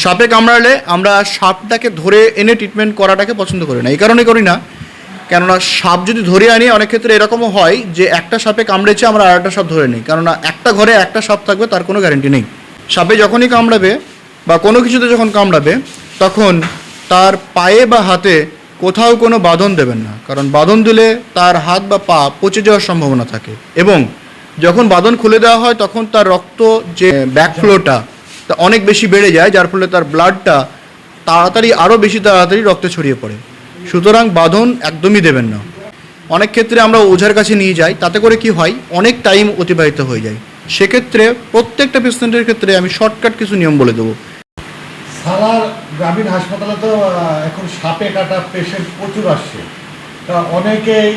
সাপে কামড়ালে আমরা সাপটাকে ধরে এনে ট্রিটমেন্ট করাটাকে পছন্দ করি না। এই কারণে করি না, কেননা সাপ যদি ধরে আনি অনেক ক্ষেত্রে এরকমও হয় যে একটা সাপে কামড়েছে, আমরা আর একটা সাপ ধরে নিই, কেননা একটা ঘরে একটা সাপ থাকবে তার কোনো গ্যারেন্টি নেই। সাপে যখনই কামড়াবে বা কোনো কিছুতে যখন কামড়াবে তখন তার পায়ে বা হাতে কোথাও কোনো বাঁধন দেবেন না, কারণ বাঁধন দিলে তার হাত বা পা পচে যাওয়ার সম্ভাবনা থাকে এবং যখন বাঁধন খুলে দেওয়া হয় তখন তার রক্ত যে ব্যাকফ্লোটা তা অনেক বেশি বেড়ে যায়, যার ফলে তার ব্লাডটা আরও বেশি তাড়াতাড়ি রক্তে ছড়িয়ে পড়ে। সুতরাং বাঁধন একদমই দেবেন না। অনেক ক্ষেত্রে আমরা ওঝার কাছে নিয়ে যাই, তাতে করে কি হয়, অনেক টাইম অতিবাহিত হয়ে যায়। সেক্ষেত্রে প্রত্যেকটা পেশেন্টের ক্ষেত্রে আমি শর্টকাট কিছু নিয়ম বলে দেবো। সালার গ্রামীণ হাসপাতালে তো এখন সাপে কাটা পেশেন্ট প্রচুর আসছে, তা অনেকেই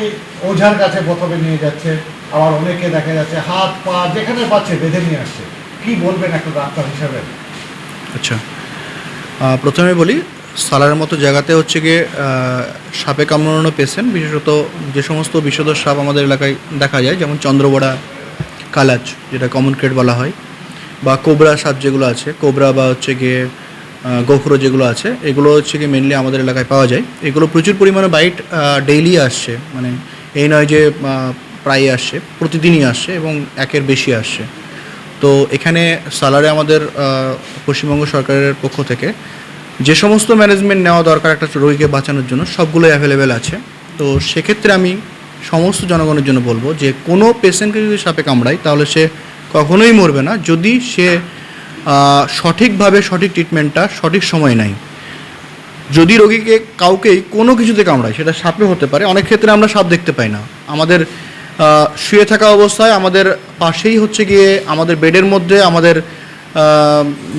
ওঝার কাছে প্রথমে নিয়ে যাচ্ছে, আবার অনেকে দেখা যাচ্ছে হাত পা যেখানে পাচ্ছে বেঁধে নিয়ে আসছে। কি বলবেন একটা ডাক্তার হিসাবে? আচ্ছা, প্রথমে বলি, সালারের মতো জায়গাতে হচ্ছে গিয়ে সাপে কামড়ানো পেশেন্ট, বিশেষত যে সমস্ত বিষধর সাপ আমাদের এলাকায় দেখা যায়, যেমন চন্দ্রবড়া, কালাচ যেটা কমন ক্রেট বলা হয়, বা কোবরা সাপ যেগুলো আছে, কোবরা বা হচ্ছে গিয়ে গোখরো যেগুলো আছে, এগুলো হচ্ছে গিয়ে মেনলি আমাদের এলাকায় পাওয়া যায়। এগুলো প্রচুর পরিমাণে বাইট ডেইলি আসছে, মানে এই নয় যে প্রায়ই আসছে, প্রতিদিনই আসছে এবং একের বেশি আসছে। তো এখানে সালারে আমাদের পশ্চিমবঙ্গ সরকারের পক্ষ থেকে যে সমস্ত ম্যানেজমেন্ট নেওয়া দরকার একটা রোগীকে বাঁচানোর জন্য সবগুলোই অ্যাভেলেবেল আছে। তো সেক্ষেত্রে আমি সমস্ত জনগণের জন্য বলবো যে কোনো পেশেন্টকে যদি সাপে কামড়ায় তাহলে সে কখনোই মরবে না, যদি সে সঠিকভাবে সঠিক ট্রিটমেন্টটা সঠিক সময় নেয়। যদি রোগীকে কাউকেই কোনো কিছুতে কামড়ায়, সেটা সাপে হতে পারে, অনেক ক্ষেত্রে আমরা সাপ দেখতে পাই না, আমাদের শুয়ে থাকা অবস্থায় আমাদের পাশেই হচ্ছে গিয়ে আমাদের বেডের মধ্যে আমাদের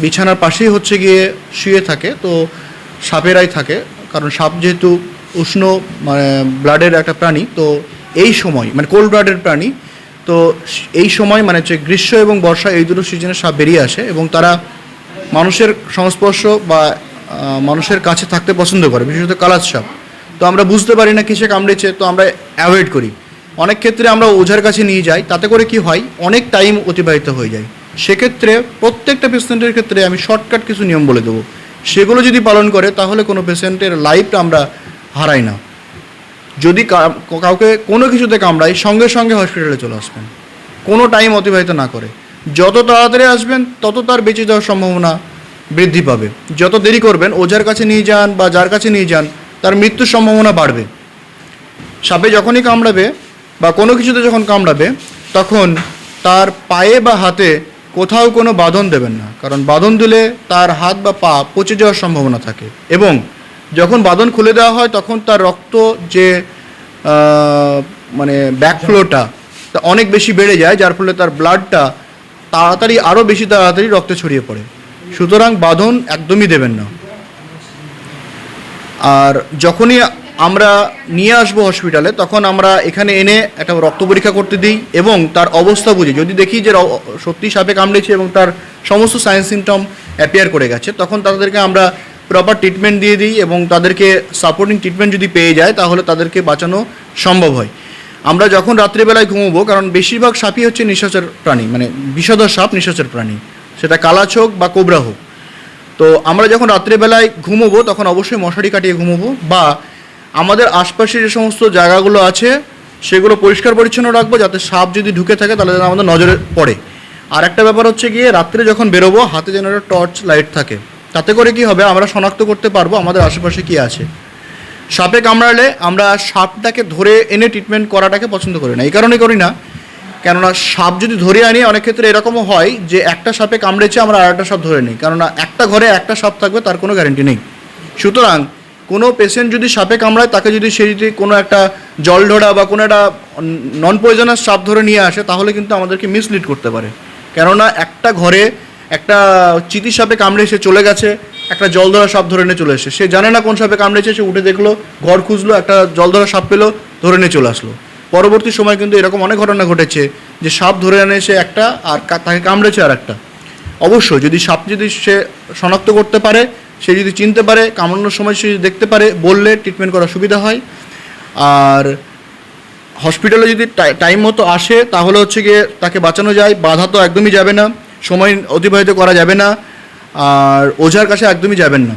বিছানার পাশেই হচ্ছে গিয়ে শুয়ে থাকে, তো সাপেরাই থাকে, কারণ সাপ যেহেতু উষ্ণ মানে ব্লাডের একটা প্রাণী, তো এই সময় মানে কোল্ড ব্লাডের প্রাণী, তো এই সময় মানে হচ্ছে গ্রীষ্ম এবং বর্ষা এই দুটো সিজনে সাপ বেরিয়ে আসে এবং তারা মানুষের সংস্পর্শ বা মানুষের কাছে থাকতে পছন্দ করে, বিশেষত কালাচ সাপ। তো আমরা বুঝতে পারি না কিসে কামড়েছে, তো আমরা অ্যাভয়েড করি। অনেক ক্ষেত্রে আমরা ওঝার কাছে নিয়ে যাই, তাতে করে কি হয়, অনেক টাইম অতিবাহিত হয়ে যায়। সেক্ষেত্রে প্রত্যেকটা পেশেন্টের ক্ষেত্রে আমি শর্টকাট কিছু নিয়ম বলে দেবো, সেগুলো যদি পালন করে তাহলে কোনো পেশেন্টের লাইফটা আমরা হারাই না। যদি কাউকে কোনো কিছুতে কামড়ায় সঙ্গে সঙ্গে হসপিটালে চলে আসবেন, কোনো টাইম অতিবাহিত না করে। যত তাড়াতাড়ি আসবেন তত তার বেঁচে যাওয়ার সম্ভাবনা বৃদ্ধি পাবে। যত দেরি করবেন, ওঝার কাছে নিয়ে যান বা যার কাছে নিয়ে যান, তার মৃত্যুর সম্ভাবনা বাড়বে। সাপে যখনই কামড়াবে বা কোনো কিছুতে যখন কামড়াবে তখন তার পায়ে বা হাতে কোথাও কোনো বাঁধন দেবেন না, কারণ বাঁধন দিলে তার হাত বা পা পচে যাওয়ার সম্ভাবনা থাকে এবং যখন বাঁধন খুলে দেওয়া হয় তখন তার রক্ত যে মানে ব্যাকফ্লোটা তা অনেক বেশি বেড়ে যায়, যার ফলে তার ব্লাডটা আরও বেশি তাড়াতাড়ি রক্তে ছড়িয়ে পড়ে। সুতরাং বাঁধন একদমই দেবেন না। আর যখনই আমরা নিয়ে আসবো হসপিটালে তখন আমরা এখানে এনে একটা রক্ত পরীক্ষা করতে দিই এবং তার অবস্থা বুঝি, যদি দেখি যে সত্যি সাপে কামড়েছে এবং তার সমস্ত সাইন সিমটম অ্যাপিয়ার করে গেছে, তখন তাদেরকে আমরা প্রপার ট্রিটমেন্ট দিয়ে দিই এবং তাদেরকে সাপোর্টিং ট্রিটমেন্ট যদি পেয়ে যায় তাহলে তাদেরকে বাঁচানো সম্ভব হয়। আমরা যখন রাত্রিবেলায় ঘুমোবো, কারণ বেশিরভাগ সাপই হচ্ছে নিশাচর প্রাণী, মানে বিষধর সাপ নিশাচর প্রাণী, সেটা কালাচ হোক বা কোবরা হোক। তো আমরা যখন রাত্রিবেলায় ঘুমোবো তখন অবশ্যই মশারি কাটিয়ে ঘুমোবো, বা আমাদের আশপাশে যে সমস্ত জায়গাগুলো আছে সেগুলো পরিষ্কার পরিচ্ছন্ন রাখবো, যাতে সাপ যদি ঢুকে থাকে তাহলে যেন আমাদের নজরে পড়ে। আর একটা ব্যাপার হচ্ছে গিয়ে রাত্রে যখন বেরোবো হাতে যেন একটা টর্চ লাইট থাকে, তাতে করে কি হবে, আমরা শনাক্ত করতে পারবো আমাদের আশেপাশে কী আছে। সাপে কামড়ালে আমরা সাপটাকে ধরে এনে ট্রিটমেন্ট করাটাকে পছন্দ করি না। এই কারণে করি না, কেননা সাপ যদি ধরে আনি অনেক ক্ষেত্রে এরকমও হয় যে একটা সাপে কামড়েছে, আমরা আর একটা সাপ ধরে নিই, কেননা একটা ঘরে একটা সাপ থাকবে তার কোনো গ্যারেন্টি নেই। সুতরাং কোনো পেশেন্ট যদি সাপে কামড়ায় তাকে যদি সে যদি কোনো একটা জলঢোড়া বা কোনো একটা নন পয়জনাস সাপ ধরে নিয়ে আসে তাহলে কিন্তু আমাদেরকে মিসলিড করতে পারে, কেননা একটা ঘরে একটা চিতি সাপে কামড়ে সে চলে গেছে, একটা জলধরা সাপ ধরে নিয়ে চলে এসে, সে জানে না কোন সাপে কামড়েছে, সে উঠে দেখলো, ঘর খুঁজলো, একটা জলধরা সাপ পেলো, ধরে নিয়ে চলে আসলো। পরবর্তী সময় কিন্তু এরকম অনেক ঘটনা ঘটেছে যে সাপ ধরে আনে সে একটা আর তাকে কামড়েছে আর একটা। অবশ্যই যদি সাপ যদি সে শনাক্ত করতে পারে, সে যদি চিনতে পারে, কামড়ানোর সময় সে দেখতে পারে, বললে ট্রিটমেন্ট করা সুবিধা হয়। আর হসপিটালে যদি টাইম মতো আসে তাহলে হচ্ছে গিয়ে তাকে বাঁচানো যায়, বাধা তো একদমই যাবে না, সময় অতিবাহিত করা যাবে না। আর ওঝার কাছে একদমই যাবেন না।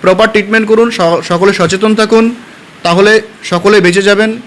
প্রপার ট্রিটমেন্ট করুন, সকলে সচেতন থাকুন, তাহলে সকলে বেঁচে যাবেন।